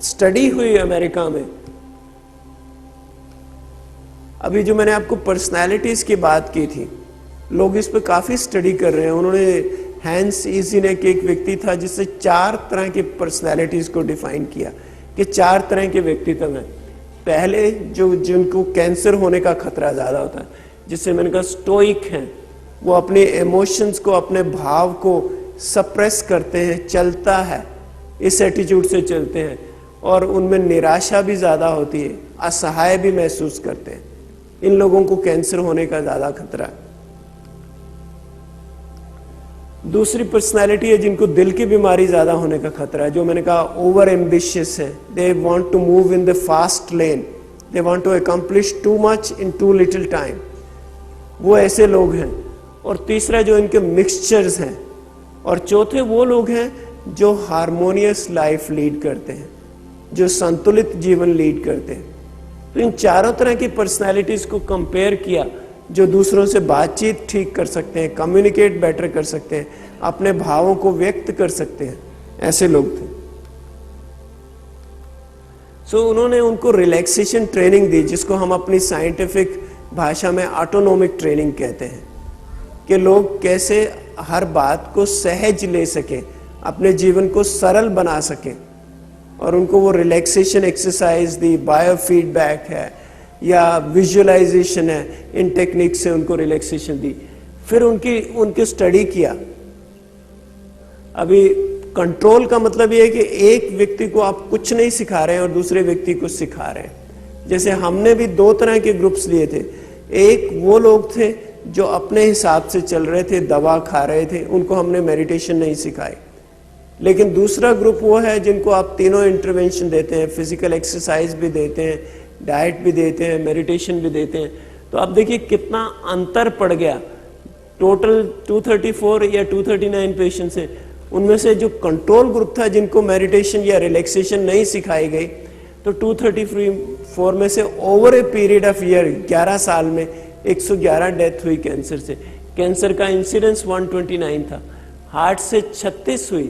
स्टडी हुई अमेरिका में। अभी जो मैंने आपको पर्सनालिटीज की बात की थी, लोग इस पे काफी स्टडी कर रहे हैं। उन्होंने हैंस ईज़ीनेक एक व्यक्ति था जिससे 4 तरह की पर्सनालिटीज को डिफाइन किया कि 4 तरह के व्यक्तित्व हैं। पहले जिनको कैंसर होने का खतरा ज्यादा होता है, जिससे मैंने कहा स्टोइक हैं, वो अपने इमोशंस को, अपने भाव को सप्रेस करते हैं, चलता है, इस एटीट्यूड से चलते हैं, और उनमें निराशा भी ज्यादा होती है, असहाय भी महसूस करते हैं। इन लोगों को कैंसर होने का ज्यादा खतरा है। दूसरी पर्सनालिटी है जिनको दिल की बीमारी ज्यादा होने का खतरा है, जो मैंने कहा ओवर एम्बिशियस है, they want to move in the fast lane, they want to accomplish too much in too little time, वो ऐसे लोग हैं। और तीसरा जो इनके मिक्सचर्स हैं, और चौथे वो लोग हैं जो हार्मोनियस लाइफ लीड करते हैं, जो संतुलित जीवन लीड करते हैं। तो इन चारों तरह की पर्सनालिटीज को कंपेयर किया, जो दूसरों से बातचीत ठीक कर सकते हैं, कम्युनिकेट बेटर कर सकते हैं, अपने भावों को व्यक्त कर सकते हैं, ऐसे लोग थे। उन्होंने उनको रिलैक्सेशन ट्रेनिंग दी, जिसको हम अपनी साइंटिफिक भाषा में ऑटोनोमिक ट्रेनिंग कहते हैं, कि लोग कैसे हर बात को सहज ले सकें, अपने जीवन को सरल बना सकें। और उनको वो रिलैक्सेशन एक्सरसाइज दी, बायो फीडबैक है या विजुअलाइजेशन है, इन टेक्निक से उनको रिलैक्सेशन दी। फिर उनकी स्टडी किया। अभी कंट्रोल का मतलब ये है कि एक व्यक्ति को आप कुछ नहीं सिखा रहे हैं और दूसरे व्यक्ति को सिखा रहे हैं। जैसे हमने भी 2 तरह के ग्रुप्स लिए थे। एक वो लोग थे जो अपने हिसाब से चल रहे थे, दवा खा रहे थे, उनको हमने मेडिटेशन नहीं सिखाई। लेकिन दूसरा ग्रुप वो है जिनको आप तीनों इंटरवेंशन देते हैं, फिजिकल एक्सरसाइज भी देते हैं, डाइट भी देते हैं, मेडिटेशन भी देते हैं। तो आप देखिए कितना अंतर पड़ गया। टोटल 234 या 239 पेशेंट्स हैं, उनमें से जो कंट्रोल ग्रुप था जिनको मेडिटेशन या रिलैक्सेशन नहीं सिखाई गई, तो 234 में से over a period of year 11 साल में 111 डेथ हुई कैंसर से। कैंसर का इंसिडेंस 129 था, हार्ट से 36 हुई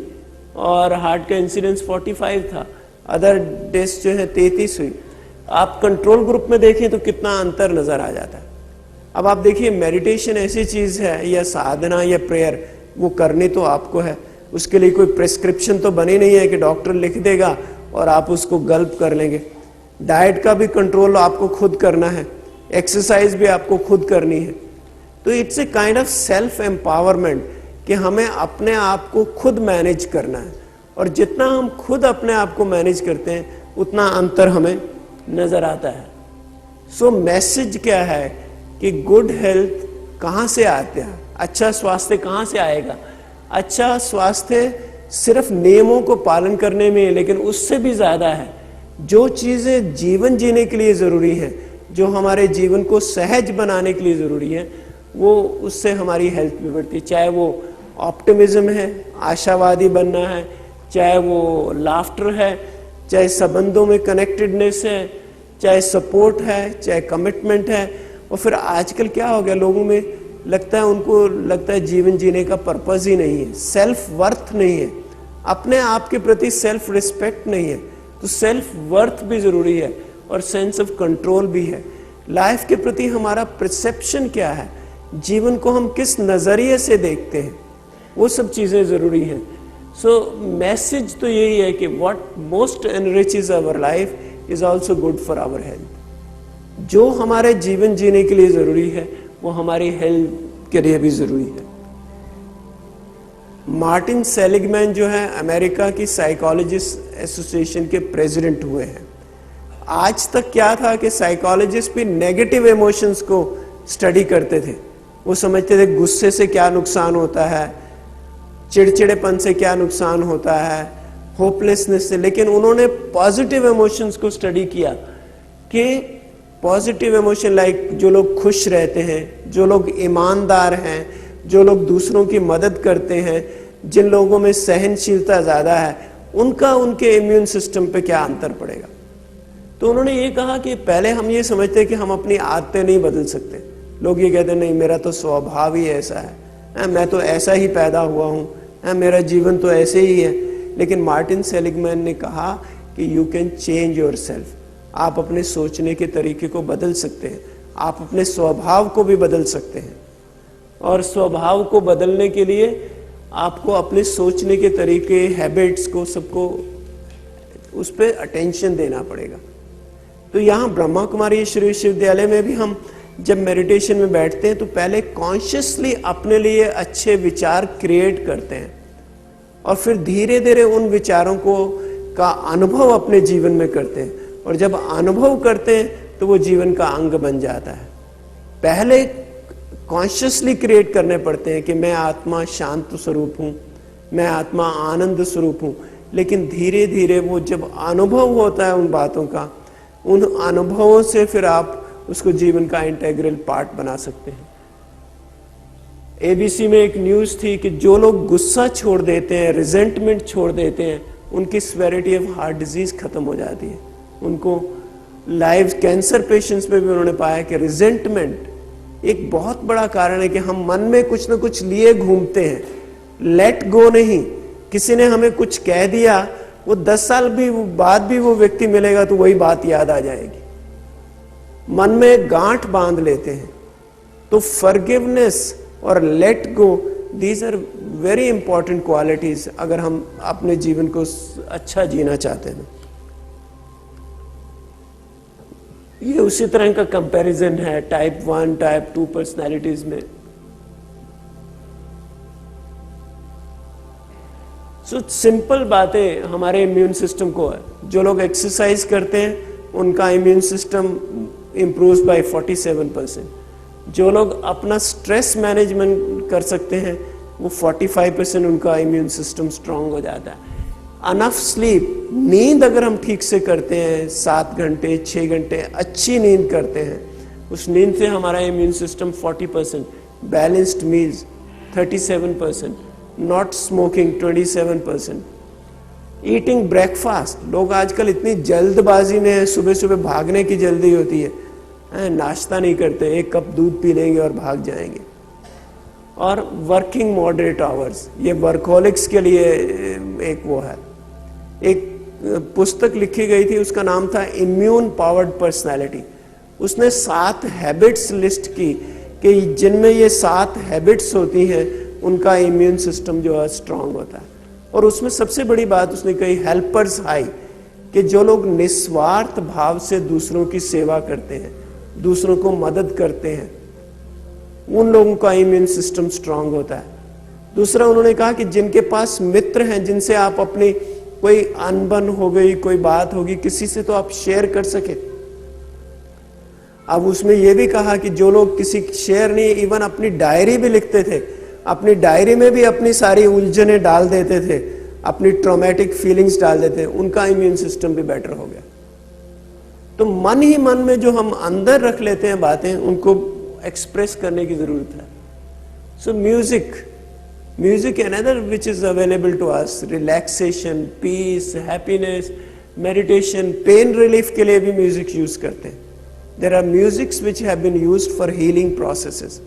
और हार्ट का इंसिडेंस 45 था, अदर डेथ्स जो है 33 हुई। आप कंट्रोल ग्रुप में देखें तो कितना अंतर नजर आ जाता है। अब आप देखिए मेडिटेशन ऐसी चीज है या साधना या प्रेयर, वो करनी तो आपको है, उसके लिए कोई प्रेस्क्रिप्शन तो बनी नहीं है कि डॉक्टर लिख देगा और आप उसको गल्प कर लेंगे। डाइट का भी कंट्रोल आपको खुद करना है, एक्सरसाइज भी आपको खुद करनी है। तो it's a kind of self empowerment कि हमें अपने आप को खुद मैनेज करना है, और जितना हम खुद अपने आप को मैनेज करते हैं उतना अंतर हमें नजर आता है। सो मैसेज क्या है कि गुड हेल्थ कहाँ से आते हैं, अच्छा स्वास्थ्य कहाँ से आएगा? अच्छा स्वास्थ्य सिर्फ नियमों को पालन करने में है, लेकिन उससे भी ज्यादा है। जो चीजें जीवन जीने के लिए जरूरी हैं, जो हमारे जीवन को सहज बनाने के लिए जरूरी है, वो उससे हमारी हेल्थ भी बढ़ती है। चाहे वो ऑप्टिमिज्म है, आशावादी बनना है, चाहे वो लाफ्टर है, चाहे संबंधों में कनेक्टेडनेस है, चाहे सपोर्ट है, चाहे कमिटमेंट है। और फिर आजकल क्या हो गया, लोगों में लगता है, उनको लगता है जीवन जीने का पर्पस ही नहीं है, सेल्फ वर्थ नहीं है, अपने आप के प्रति सेल्फ रिस्पेक्ट नहीं है। तो सेल्फ वर्थ भी जरूरी है और सेंस ऑफ कंट्रोल भी है। लाइफ के प्रति हमारा परसेप्शन क्या है, जीवन को हम किस नजरिए से देखते हैं, वो सब चीजें जरूरी हैं। सो मैसेज तो यही है कि what most enriches our life is also good for our health. जो हमारे जीवन जीने के लिए जरूरी है वो हमारी हेल्थ के लिए भी जरूरी है। मार्टिन सेलिगमैन जो है अमेरिका की साइकोलॉजिस्ट एसोसिएशन के प्रेसिडेंट हुए हैं। आज तक क्या था कि साइकोलॉजिस्ट भी नेगेटिव इमोशंस को स्टडी करते थे। वो समझते थे गुस्से से क्या नुकसान होता है, चिड़चिड़ेपन से क्या नुकसान होता है, होपलेसनेस से। लेकिन उन्होंने पॉजिटिव इमोशंस को स्टडी किया कि पॉजिटिव इमोशन लाइक जो लोग खुश रहते हैं, जो लोग ईमानदार हैं, जो लोग दूसरों की मदद करते हैं, जिन लोगों में सहनशीलता ज़्यादा है, उनका उनके इम्यून सिस्टम पे क्या अंतर पड़ेगा। तो उन्होंने ये कहा कि पहले हम ये समझते हैं कि हम अपनी आदतें नहीं बदल सकते। लोग ये कहते हैं नहीं, मेरा तो स्वभाव ही ऐसा है, मैं तो ऐसा ही पैदा हुआ हूँ, मेरा जीवन तो ऐसे ही है। लेकिन मार्टिन सेलिगमैन ने कहा कि you can change your self. आप अपने सोचने के तरीके को बदल सकते हैं, आप अपने स्वभाव को भी बदल सकते हैं। और स्वभाव को बदलने के लिए आपको अपने सोचने के तरीके, हैबिट्स को, सबको उस पर अटेंशन देना पड़ेगा। तो यहाँ ब्रह्मा कुमारी ईश्वरीय विश्वविद्यालय में भी हम जब मेडिटेशन में बैठते हैं तो पहले कॉन्शियसली अपने लिए अच्छे विचार क्रिएट करते हैं और फिर धीरे धीरे उन विचारों को का अनुभव अपने जीवन में करते हैं। और जब अनुभव करते हैं तो वो जीवन का अंग बन जाता है। पहले कॉन्शियसली क्रिएट करने पड़ते हैं कि मैं आत्मा शांत स्वरूप हूँ, मैं आत्मा आनंद स्वरूप हूँ। लेकिन धीरे धीरे वो जब अनुभव होता है उन बातों का, उन अनुभवों से फिर आप उसको जीवन का इंटेग्रल पार्ट बना सकते हैं। एबीसी में एक न्यूज थी कि जो लोग गुस्सा छोड़ देते हैं, रिजेंटमेंट छोड़ देते हैं, उनकी सेवेरिटी ऑफ हार्ट डिजीज खत्म हो जाती है। उनको लाइव कैंसर पेशेंट्स में भी उन्होंने पाया कि रिजेंटमेंट एक बहुत बड़ा कारण है कि हम मन में कुछ ना कुछ लिए घूमते हैं, लेट गो नहीं। किसी ने हमें कुछ कह दिया, वो 10 साल भी बाद भी वो व्यक्ति मिलेगा तो वही बात याद आ जाएगी, मन में गांठ बांध लेते हैं। तो फॉरगिवनेस और let go, these are very important qualities अगर हम अपने जीवन को अच्छा जीना चाहते हैं। ये उसी तरह का कंपैरिजन है टाइप 1 टाइप 2 पर्सनालिटीज में। सो सिंपल बातें हमारे इम्यून सिस्टम को है। जो लोग एक्सरसाइज करते हैं उनका इम्यून सिस्टम इम्प्रूव्स बाय 47%। जो लोग अपना स्ट्रेस मैनेजमेंट कर सकते हैं वो 45% उनका इम्यून सिस्टम स्ट्रांग हो जाता है। अनफ स्लीप, नींद अगर हम ठीक से करते हैं, 7 घंटे 6 घंटे अच्छी नींद करते हैं, उस नींद से हमारा immune system 40%, balanced meals 37%, not smoking 27%, eating breakfast. लोग आजकल इतनी जल्दबाजी में है, सुबह सुबह भागने की जल्दी होती है, नाश्ता नहीं करते, 1 कप दूध पी लेंगे और भाग जाएंगे। और वर्किंग मॉडरेट आवर्स, ये वर्कहोलिक्स के लिए एक वो है। एक पुस्तक लिखी गई थी, उसका नाम था इम्यून पावर्ड पर्सनैलिटी। उसने 7 हैबिट्स लिस्ट की कि जिनमें ये 7 हैबिट्स होती हैं उनका इम्यून सिस्टम जो है स्ट्रांग होता है। और उसमें सबसे बड़ी बात उसने कही हेल्पर्स हाई, कि जो लोग निस्वार्थ भाव से दूसरों की सेवा करते हैं, दूसरों को मदद करते हैं, उन लोगों का इम्यून सिस्टम स्ट्रांग होता है। दूसरा उन्होंने कहा कि जिनके पास मित्र हैं, जिनसे आप अपनी कोई अनबन हो गई, कोई बात होगी, किसी से तो आप शेयर कर सके। अब उसमें यह भी कहा कि जो लोग किसी शेयर नहीं, इवन अपनी डायरी भी लिखते थे, अपनी डायरी में भी अपनी सारी उलझने डाल देते थे, अपनी ट्रॉमेटिक फीलिंग्स डाल देते थे, उनका इम्यून सिस्टम भी बेटर हो गया। तो मन ही मन में जो हम अंदर रख लेते हैं बातें, उनको एक्सप्रेस करने की जरूरत है। So music another which is available to us, relaxation, peace, happiness, meditation, pain relief के लिए भी म्यूजिक यूज करते हैं। There are musics which have been used for healing processes.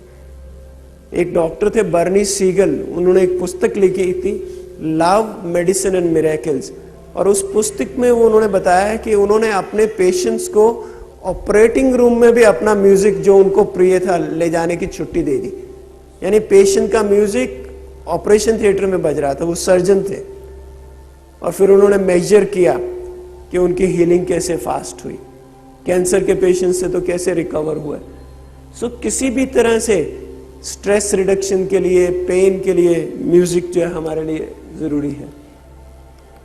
एक डॉक्टर थे बर्नी सीगल, उन्होंने एक पुस्तक लिखी थी लव, मेडिसिन एंड मिरेकल्स, और उस पुस्तक में वो उन्होंने बताया कि उन्होंने अपने पेशेंट्स को ऑपरेटिंग रूम में भी अपना म्यूजिक जो उनको प्रिय था ले जाने की छुट्टी दे दी। यानी पेशेंट का म्यूजिक ऑपरेशन थिएटर में बज रहा था, वो सर्जन थे, और फिर उन्होंने मेजर किया कि उनकी हीलिंग कैसे फास्ट हुई, कैंसर के पेशेंट से तो कैसे रिकवर हुए। सो किसी भी तरह से स्ट्रेस रिडक्शन के लिए, पेन के लिए म्यूजिक जो है हमारे लिए जरूरी है।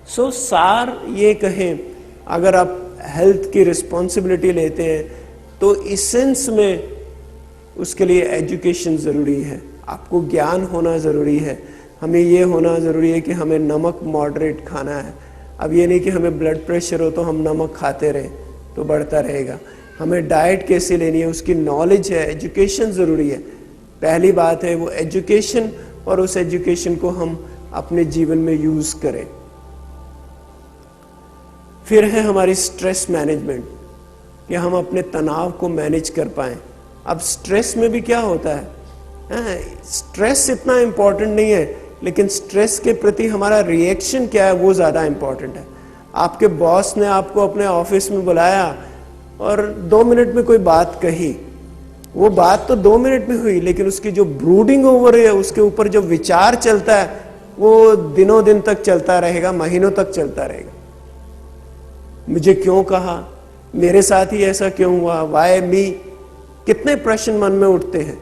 सो सार ये कहें, अगर आप हेल्थ की रिस्पॉन्सिबिलिटी लेते हैं तो इसेंस में उसके लिए एजुकेशन जरूरी है, आपको ज्ञान होना जरूरी है। हमें ये होना जरूरी है कि हमें नमक मॉडरेट खाना है। अब ये नहीं कि हमें ब्लड प्रेशर हो तो हम नमक खाते रहें तो बढ़ता रहेगा। हमें डाइट कैसे लेनी है उसकी नॉलेज है, एजुकेशन जरूरी है। पहली बात है वो एजुकेशन, और उस एजुकेशन को हम अपने जीवन में यूज करें। फिर है हमारी स्ट्रेस मैनेजमेंट, कि हम अपने तनाव को मैनेज कर पाएं। अब स्ट्रेस में भी क्या होता है, स्ट्रेस इतना इंपॉर्टेंट नहीं है, लेकिन स्ट्रेस के प्रति हमारा रिएक्शन क्या है वो ज्यादा इंपॉर्टेंट है। आपके बॉस ने आपको अपने ऑफिस में बुलाया और 2 मिनट में कोई बात कही, वो बात तो 2 मिनट में हुई, लेकिन उसकी जो ब्रूडिंग ओवर है, उसके ऊपर जो विचार चलता है, वो दिनों दिन तक चलता रहेगा, महीनों तक चलता रहेगा। मुझे क्यों कहा, मेरे साथ ही ऐसा क्यों हुआ, वाई मी, कितने प्रश्न मन में उठते हैं।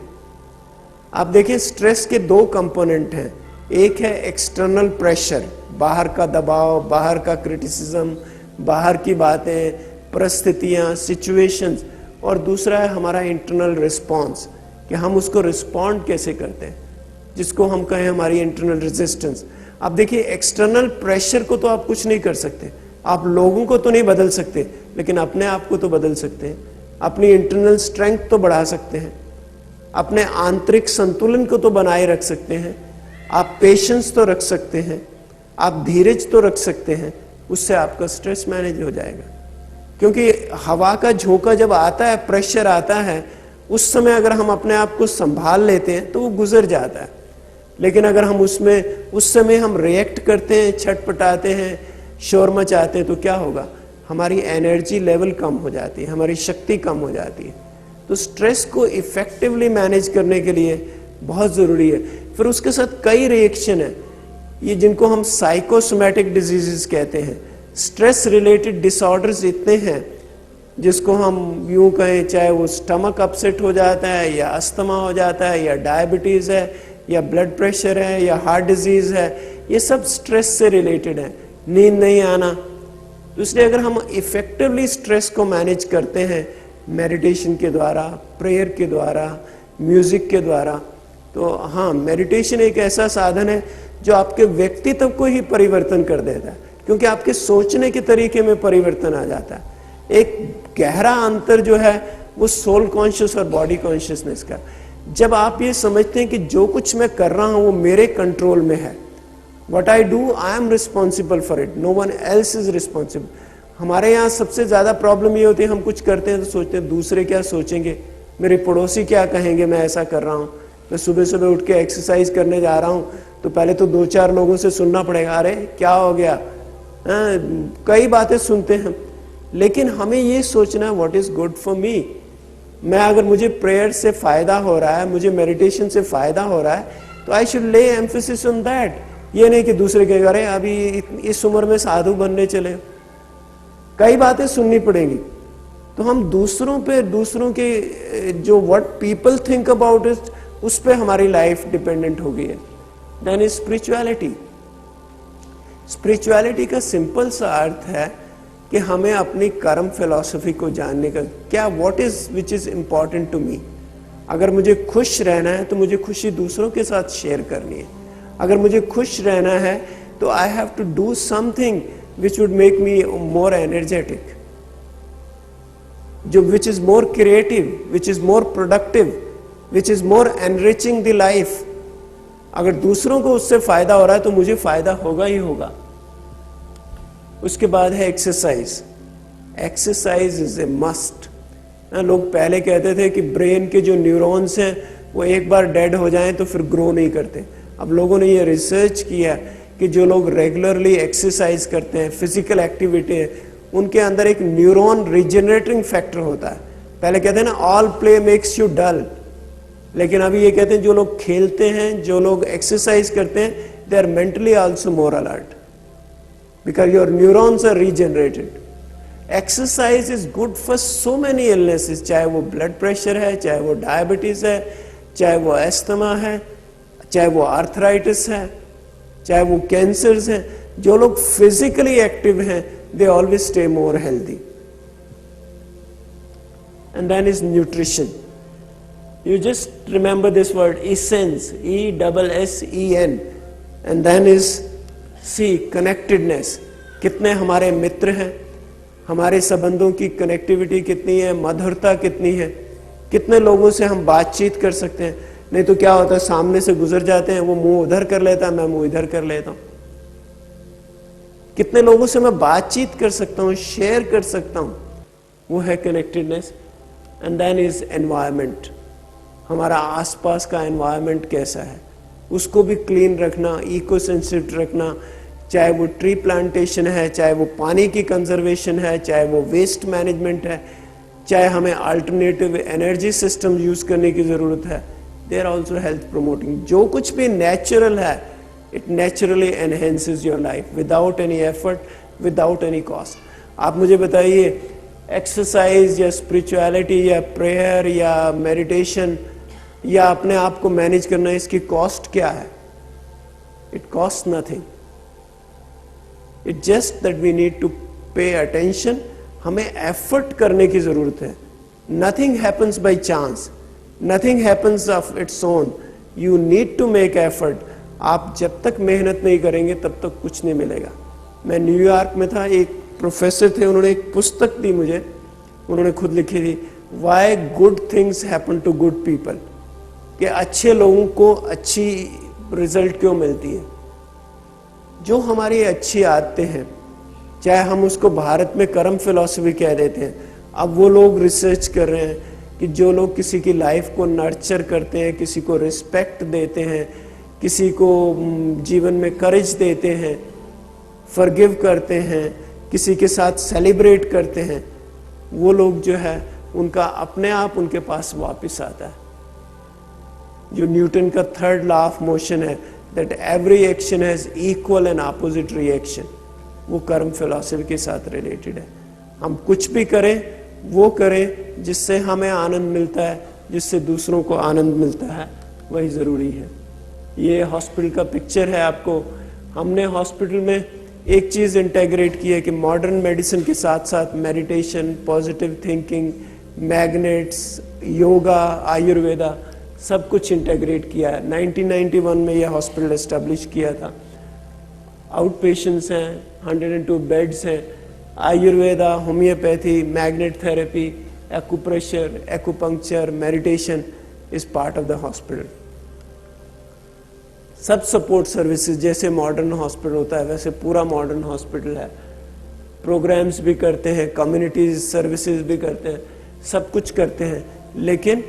आप देखिए, स्ट्रेस के 2 कंपोनेंट हैं। एक है एक्सटर्नल प्रेशर, बाहर का दबाव, बाहर का क्रिटिसिज्म, बाहर की बातें, परिस्थितियां, सिचुएशंस, और दूसरा है हमारा इंटरनल रिस्पॉन्स, कि हम उसको रिस्पॉन्ड कैसे करते हैं, जिसको हम कहें हमारी इंटरनल रेजिस्टेंस। आप देखिए, एक्सटर्नल प्रेशर को तो आप कुछ नहीं कर सकते, आप लोगों को तो नहीं बदल सकते, लेकिन अपने आप को तो बदल सकते हैं। अपनी इंटरनल स्ट्रेंथ तो बढ़ा सकते हैं, अपने आंतरिक संतुलन को तो बनाए रख सकते हैं, आप पेशेंस तो रख सकते हैं, आप धीरज तो रख सकते हैं। उससे आपका स्ट्रेस मैनेज हो जाएगा। क्योंकि हवा का झोंका जब आता है, प्रेशर आता है, उस समय अगर हम अपने आप को संभाल लेते हैं तो वो गुजर जाता है। लेकिन अगर हम उस समय हम रिएक्ट करते हैं, छटपटाते हैं, शोर मचाते हैं, तो क्या होगा, हमारी एनर्जी लेवल कम हो जाती है, हमारी शक्ति कम हो जाती है। तो स्ट्रेस को इफेक्टिवली मैनेज करने के लिए बहुत जरूरी है। फिर उसके साथ कई रिएक्शन है, ये जिनको हम साइकोसोमैटिक डिजीजेस कहते हैं। स्ट्रेस रिलेटेड डिसऑर्डर्स इतने हैं, जिसको हम यूं कहें, चाहे वो स्टमक अपसेट हो जाता है, या अस्थमा हो जाता है, या डायबिटीज है, या ब्लड प्रेशर है, या हार्ट डिजीज है, ये सब स्ट्रेस से रिलेटेड है। नींद नहीं आना। तो इसलिए अगर हम इफेक्टिवली स्ट्रेस को मैनेज करते हैं मेडिटेशन के द्वारा, प्रेयर के द्वारा, म्यूजिक के द्वारा, तो हाँ, मेडिटेशन एक ऐसा साधन है जो आपके व्यक्तित्व को ही परिवर्तन कर देता है, क्योंकि आपके सोचने के तरीके में परिवर्तन आ जाता है। एक गहरा अंतर जो है वो सोल कॉन्शियस और बॉडी कॉन्शियसनेस का। जब आप ये समझते हैं कि जो कुछ मैं कर रहा हूं वो मेरे कंट्रोल में है, What I do, I am responsible for it. No one else is responsible. हमारे यहाँ सबसे ज्यादा प्रॉब्लम ये होती है, हम कुछ करते हैं तो सोचते हैं दूसरे क्या सोचेंगे, मेरे पड़ोसी क्या कहेंगे मैं ऐसा कर रहा हूँ। मैं सुबह सुबह उठ के एक्सरसाइज करने जा रहा हूँ तो पहले तो 2-4 लोगों से सुनना पड़ेगा, अरे क्या हो गया, कई बातें सुनते हैं। लेकिन हमें ये सोचना है what is good for me. मैं अगर मुझे प्रेयर से फायदा हो रहा है, मुझे मेडिटेशन से फायदा हो रहा है, तो आई शुड ले एम्फेसिस ऑन दैट। ये नहीं कि दूसरे कहेगा अरे अभी इस उम्र में साधु बनने चले। कई बातें सुननी पड़ेंगी। तो हम दूसरों के जो what people think about it, उस पे हमारी लाइफ डिपेंडेंट हो गई है। Then is spirituality. स्पिरिचुअलिटी का सिंपल सा अर्थ है कि हमें अपनी कर्म फिलॉसफी को जानने का, क्या what is which is important to me. अगर मुझे खुश रहना है तो मुझे खुशी दूसरों के साथ शेयर करनी है। अगर मुझे खुश रहना है तो I have to do something which would make me more energetic, जो which is more creative, which is more productive, which is more enriching the life. अगर दूसरों को उससे फायदा हो रहा है तो मुझे फायदा होगा ही होगा। उसके बाद है exercise. Exercise is a must. लोग पहले कहते थे कि ब्रेन के जो न्यूरॉन्स हैं वो एक बार डेड हो जाएं तो फिर ग्रो नहीं करते। अब लोगों ने ये रिसर्च किया कि जो लोग रेगुलरली एक्सरसाइज करते हैं, फिजिकल एक्टिविटी है, उनके अंदर एक न्यूरॉन रिजेनरेटिंग फैक्टर होता है। पहले कहते हैं ना ऑल प्ले मेक्स यू डल, लेकिन अभी ये कहते हैं जो लोग खेलते हैं, जो लोग एक्सरसाइज करते हैं, they are mentally also more alert because your neurons are regenerated. Exercise is good for so many illnesses, चाहे वो ब्लड प्रेशर है, चाहे वो डायबिटीज है, चाहे वो एस्थमा है, चाहे वो आर्थराइटिस है, चाहे वो कैंसर्स हैं। जो लोग फिजिकली एक्टिव हैं they always stay more healthy. And then is nutrition. You just remember this word, essence, ESSEN, and then is C, connectedness. कितने हमारे मित्र हैं, हमारे संबंधों की कनेक्टिविटी कितनी है, मधुरता कितनी है, कितने लोगों से हम बातचीत कर सकते हैं। नहीं तो क्या होता है, सामने से गुजर जाते हैं, वो मुंह उधर कर लेता है, मैं मुंह इधर कर लेता हूं। कितने लोगों से मैं बातचीत कर सकता हूँ, शेयर कर सकता हूँ, वो है connectedness. And then is environment, हमारा आसपास का एनवायरमेंट कैसा है, उसको भी क्लीन रखना, इको सेंसिटिव रखना, चाहे वो ट्री प्लांटेशन है, चाहे वो पानी की कंजर्वेशन है, चाहे वो वेस्ट मैनेजमेंट है, चाहे हमें अल्टरनेटिव एनर्जी सिस्टम यूज करने की जरूरत है, they are also health promoting. जो कुछ भी नेचुरल है, it naturally enhances your life without any effort, without any cost. आप मुझे बताइए, एक्सरसाइज या स्पिरिचुअलिटी या प्रेयर या मेडिटेशन या अपने आप को मैनेज करना, इसकी कॉस्ट क्या है? It cost nothing, it just that we need to pay attention. हमें एफर्ट करने की जरूरत है। Nothing happens by chance, nothing happens of its own, you need to make effort. आप जब तक मेहनत नहीं करेंगे तब तक कुछ नहीं मिलेगा। मैं न्यूयॉर्क में था, एक प्रोफेसर थे, उन्होंने एक पुस्तक दी मुझे, उन्होंने खुद लिखी थी, why good things happen to good people, कि अच्छे लोगों को अच्छी रिजल्ट क्यों मिलती है। जो हमारी अच्छी आदतें हैं, चाहे हम उसको भारत में कर्म फिलॉसफी कह देते हैं, अब वो लोग रिसर्च कर रहे हैं कि जो लोग किसी की लाइफ को नर्चर करते हैं, किसी को रिस्पेक्ट देते हैं, किसी को जीवन में करेज देते हैं, फॉरगिव करते हैं, किसी के साथ सेलिब्रेट करते हैं, वो लोग जो है उनका अपने आप उनके पास वापस आता है। जो न्यूटन का थर्ड लॉ ऑफ मोशन है, that every action has equal and opposite reaction, वो कर्म फिलॉसफी के साथ रिलेटेड है। हम कुछ भी करें, वो करें जिससे हमें आनंद मिलता है, जिससे दूसरों को आनंद मिलता है, वही जरूरी है। ये हॉस्पिटल का पिक्चर है आपको। हमने हॉस्पिटल में एक चीज इंटेग्रेट की है कि मॉडर्न मेडिसिन के साथ साथ meditation, positive thinking, magnets, yoga, Ayurveda, सब कुछ इंटेग्रेट किया है। 1991 में यह हॉस्पिटल एस्टेब्लिश किया था। आउट पेशेंट्स हैं, 102 बेड्स हैं, Ayurveda, homeopathy, magnet therapy, acupressure, acupuncture, meditation is part of the hospital. सब सपोर्ट सर्विसेज जैसे मॉडर्न हॉस्पिटल होता है वैसे पूरा मॉडर्न हॉस्पिटल है। प्रोग्राम्स भी करते हैं, कम्युनिटी सर्विसेज भी करते हैं, सब कुछ करते हैं, लेकिन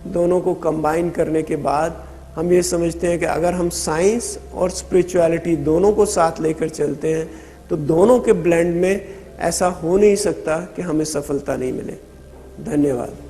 दोनों को कंबाइन करने के बाद हम ये समझते हैं कि अगर हम साइंस और स्पिरिचुअलिटी दोनों को साथ लेकर चलते हैं तो दोनों के ब्लेंड में ऐसा हो नहीं सकता कि हमें सफलता नहीं मिले। धन्यवाद।